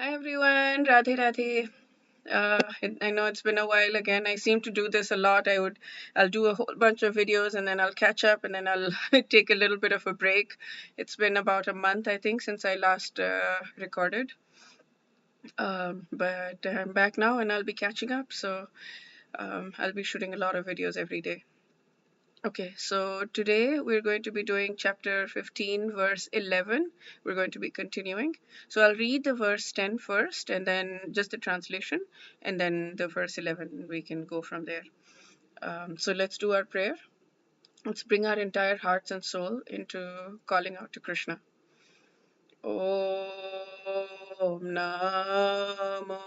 Hi everyone, Radhe Radhe. I know it's been a while again. I seem to do this a lot. I'll do a whole bunch of videos and then I'll catch up and then I'll take a little bit of a break. It's been about a month, I think, since I last recorded. But I'm back now and I'll be catching up. So I'll be shooting a lot of videos every day. Okay, so today we're going to be doing chapter 15, verse 11. We're going to be continuing. So I'll read the verse 10 first, and then just the translation, and then the verse 11. We can go from there. So let's do our prayer. Let's bring our entire hearts and soul into calling out to Krishna. Om Namo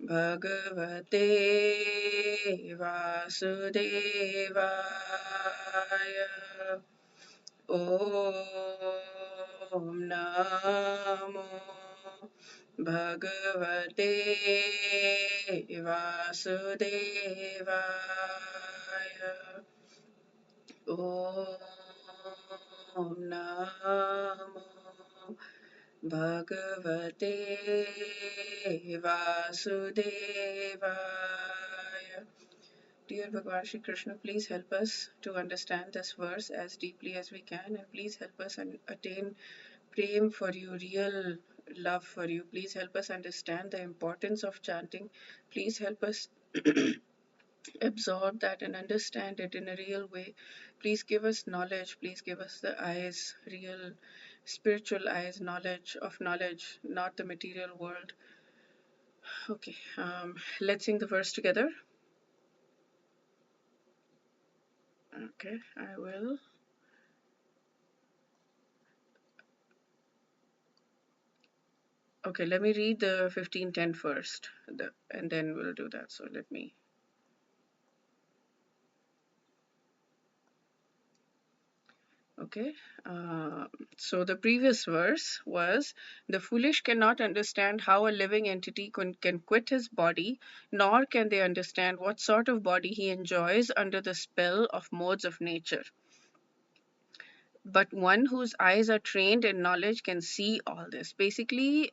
Bhagavate Vasudevaya. Om Namo Bhagavate Vasudevaya. Om Namo Bhagavate Vasudevaya. Dear Bhagwan Shri Krishna, please help us to understand this verse as deeply as we can, and please help us attain prem for you, real love for you. Please help us understand the importance of chanting. Please help us absorb that and understand it in a real way. Please give us knowledge. Please give us the eyes, real spiritual eyes, knowledge of knowledge, not the material world. Okay, let's sing the verse together. Okay, I will. Okay, let me read the 15:10 first, and then we'll do that. So let me. Okay, so the previous verse was, the foolish cannot understand how a living entity can quit his body, nor can they understand what sort of body he enjoys under the spell of modes of nature. But one whose eyes are trained in knowledge can see all this. Basically,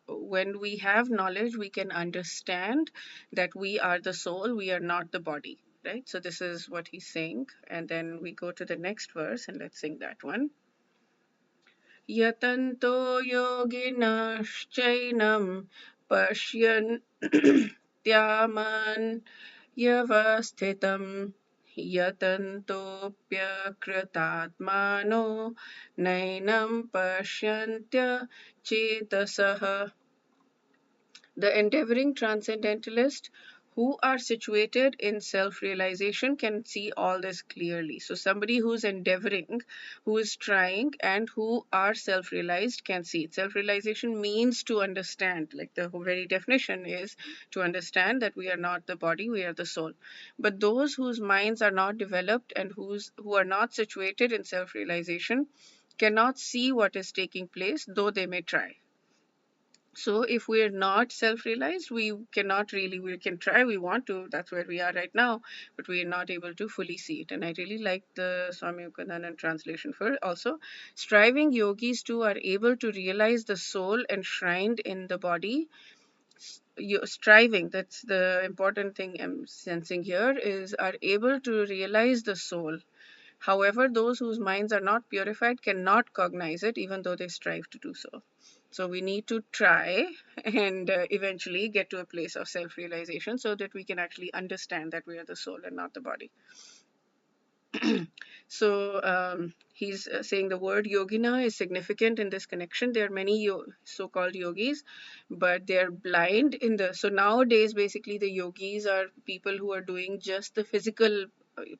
when we have knowledge, we can understand that we are the soul, we are not the body, right? So this is what he's saying. And then we go to the next verse and let's sing that one. Yatanto yoginashchainam pashyan tyaman yavasthitam yatantopyakratatmano nainam pashyantya chetasah. The endeavoring transcendentalist who are situated in self-realization can see all this clearly. So somebody who's endeavoring, who is trying, and who are self-realized can see it. Self-realization means to understand, like the very definition is to understand that we are not the body, we are the soul. But those whose minds are not developed and who are not situated in self-realization cannot see what is taking place, though they may try. So if we're not self-realized, we can try, we want to, that's where we are right now, but we are not able to fully see it. And I really like the Swami Sarvapriyananda translation for also. Striving yogis too are able to realize the soul enshrined in the body. Striving, that's the important thing I'm sensing here, is are able to realize the soul. However, those whose minds are not purified cannot cognize it, even though they strive to do so. So we need to try and eventually get to a place of self-realization so that we can actually understand that we are the soul and not the body. So he's saying the word yogina is significant in this connection. There are many so-called yogis, but they're blind in the. So nowadays, basically, the yogis are people who are doing just the physical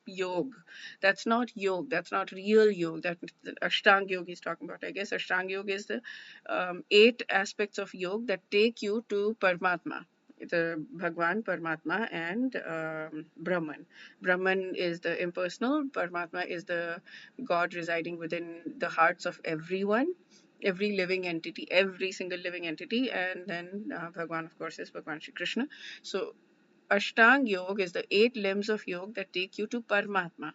yoga. That's not yoga. That's not real yoga. That Ashtanga yoga is talking about. I guess Ashtanga yoga is the 8 aspects of yoga that take you to Paramatma, the Bhagwan, Paramatma, and Brahman. Brahman is the impersonal, Paramatma is the God residing within the hearts of everyone, every living entity, every single living entity, and then Bhagwan, of course, is Bhagwan Shri Krishna. So Ashtang Yoga is the 8 limbs of yoga that take you to Paramatma.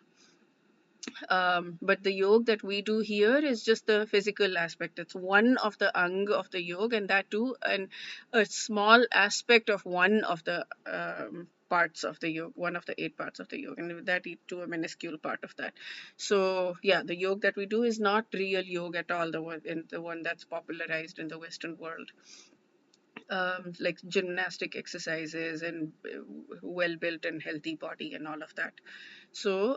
But the yoga that we do here is just the physical aspect. It's one of the ang of the yoga, and that too, and a small aspect of one of the parts of the yoga, one of the 8 parts of the yoga, and that too a minuscule part of that. So yeah, the yoga that we do is not real yoga at all. The one that's popularized in the Western world, like gymnastic exercises and well built and healthy body and all of that. So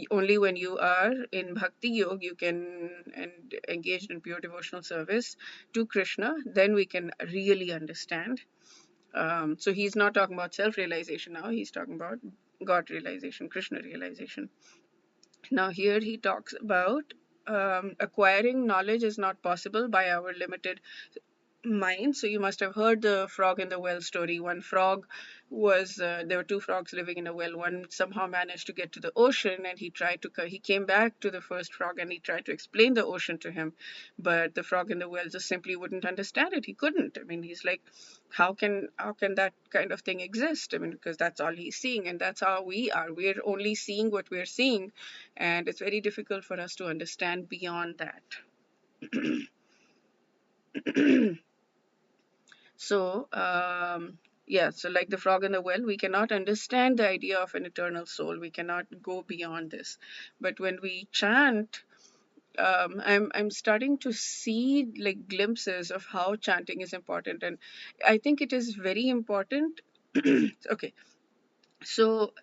only when you are in bhakti yoga you can and engaged in pure devotional service to Krishna, then we can really understand. So he's not talking about self-realization now, he's talking about God realization, Krishna realization. Now here he talks about acquiring knowledge is not possible by our limited mind. So you must have heard the frog in the well story. One frog was there were two frogs living in a well. One somehow managed to get to the ocean, and he came back to the first frog and he tried to explain the ocean to him, but the frog in the well just simply wouldn't understand it. He couldn't. I mean, he's like, how can that kind of thing exist? I mean, because that's all he's seeing, and that's how we are. We're only seeing what we're seeing, and it's very difficult for us to understand beyond that. So, yeah, so like the frog in the well, we cannot understand the idea of an eternal soul. We cannot go beyond this. But when we chant, I'm starting to see like glimpses of how chanting is important, and I think it is very important. Okay, so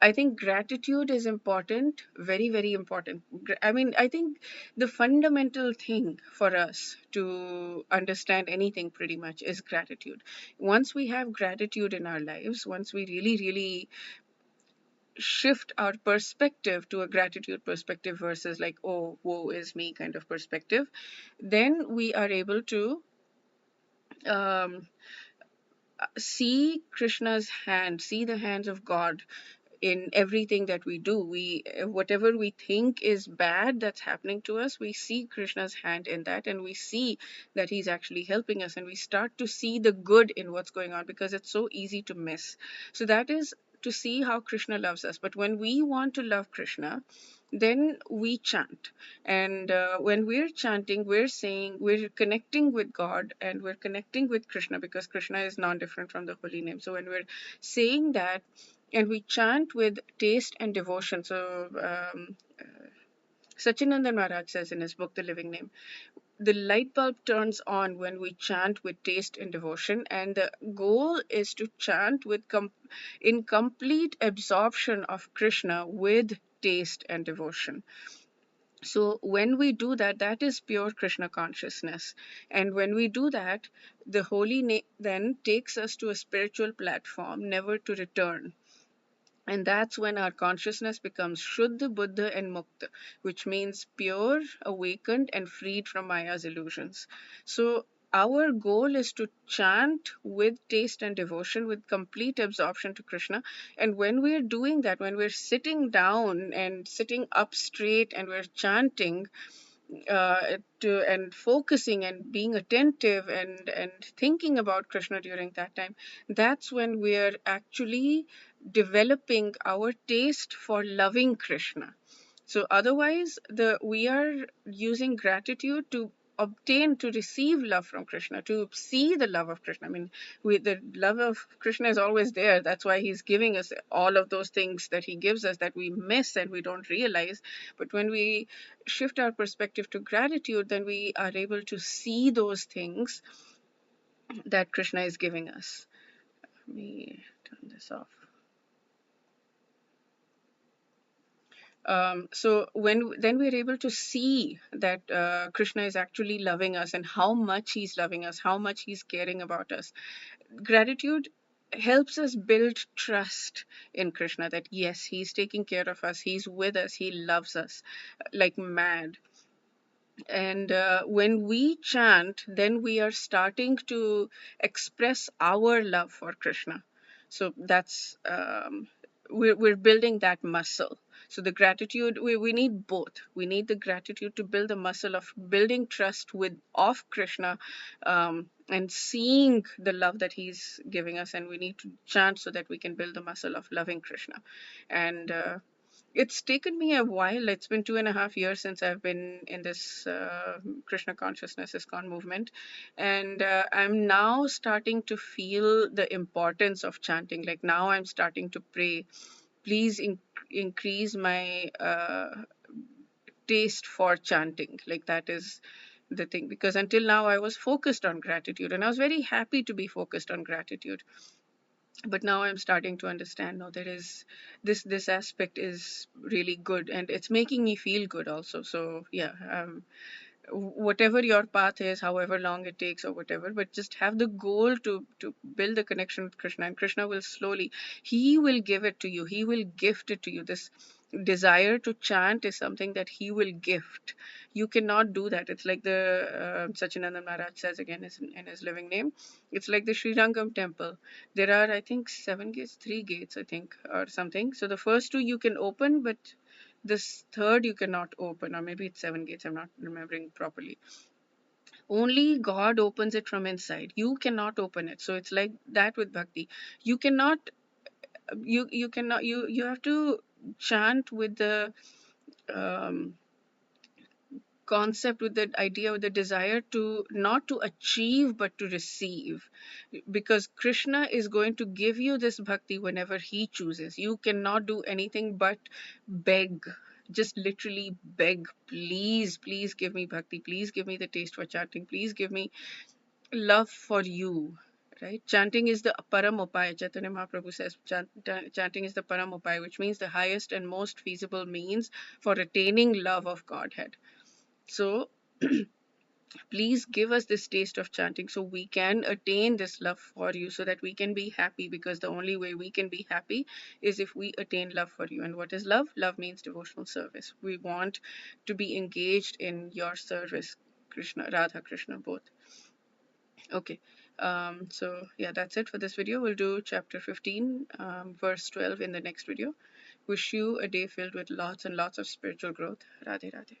I think gratitude is important, very, very important. I mean, I think the fundamental thing for us to understand anything pretty much is gratitude. Once we have gratitude in our lives, once we really, really shift our perspective to a gratitude perspective versus like, oh, woe is me kind of perspective, then we are able to um, see Krishna's hand, see the hands of God in everything that we do. We whatever we think is bad that's happening to us, we see Krishna's hand in that, and we see that he's actually helping us, and we start to see the good in what's going on, because it's so easy to miss. So that is to see how Krishna loves us. But when we want to love Krishna, then we chant. And when we're chanting, we're saying, we're connecting with God and we're connecting with Krishna, because Krishna is non-different from the holy name. So when we're saying that, and we chant with taste and devotion. So Sachinandan Maharaj says in his book, The Living Name, the light bulb turns on when we chant with taste and devotion, and the goal is to chant with in complete absorption of Krishna with taste and devotion. So when we do that, that is pure Krishna consciousness. And when we do that, the holy name then takes us to a spiritual platform, never to return. And that's when our consciousness becomes Shuddha, Buddha, and Mukta, which means pure, awakened, and freed from Maya's illusions. So our goal is to chant with taste and devotion, with complete absorption to Krishna. And when we're doing that, when we're sitting down and sitting up straight and we're chanting, and focusing and being attentive and thinking about Krishna during that time, that's when we're actually developing our taste for loving Krishna. So otherwise, we are using gratitude to obtain, to receive love from Krishna, to see the love of Krishna. I mean, the love of Krishna is always there. That's why he's giving us all of those things that he gives us that we miss and we don't realize. But when we shift our perspective to gratitude, then we are able to see those things that Krishna is giving us. Let me turn this off. So when then we're able to see that Krishna is actually loving us, and how much he's loving us, how much he's caring about us. Gratitude helps us build trust in Krishna, that yes, he's taking care of us, he's with us, he loves us like mad. And when we chant, then we are starting to express our love for Krishna. So that's we're building that muscle. So the gratitude, we need both. We need the gratitude to build the muscle of building trust with of Krishna, and seeing the love that he's giving us, and we need to chant so that we can build the muscle of loving Krishna. And It's taken me a while. It's been 2.5 years since I've been in this Krishna consciousness ISKCON movement, and I'm now starting to feel the importance of chanting. Like now, I'm starting to pray, please increase my taste for chanting. Like that is the thing, because until now I was focused on gratitude, and I was very happy to be focused on gratitude, but now I'm starting to understand, no, there is this aspect is really good, and it's making me feel good also. So yeah, whatever your path is, however long it takes or whatever, but just have the goal to build the connection with Krishna, and Krishna will slowly, he will give it to you, he will gift it to you. This desire to chant is something that he will gift. You cannot do that. It's like the Sachinandan Maharaj says again in his living name, it's like the Sri Rangam temple. There are, I think, 7 gates, 3 gates, I think, or something. So the first two you can open, but this third you cannot open, or maybe it's 7 gates, I'm not remembering properly. Only God opens it from inside. You cannot open it. So it's like that with bhakti. You cannot, you cannot, you have to chant with the um, concept, with the idea, with the desire to not to achieve but to receive, because Krishna is going to give you this bhakti whenever he chooses. You cannot do anything but beg, just literally beg, please, please give me bhakti, please give me the taste for chanting, please give me love for you. Right? Chanting is the param upaya. Chaitanya Mahaprabhu says chanting is the param upaya, which means the highest and most feasible means for attaining love of Godhead. So please give us this taste of chanting so we can attain this love for you, so that we can be happy, because the only way we can be happy is if we attain love for you. And what is love? Love means devotional service. We want to be engaged in your service, Krishna, Radha, Krishna, both. Okay. So yeah, that's it for this video. We'll do chapter 15, verse 12 in the next video. Wish you a day filled with lots and lots of spiritual growth. Radhe Radhe.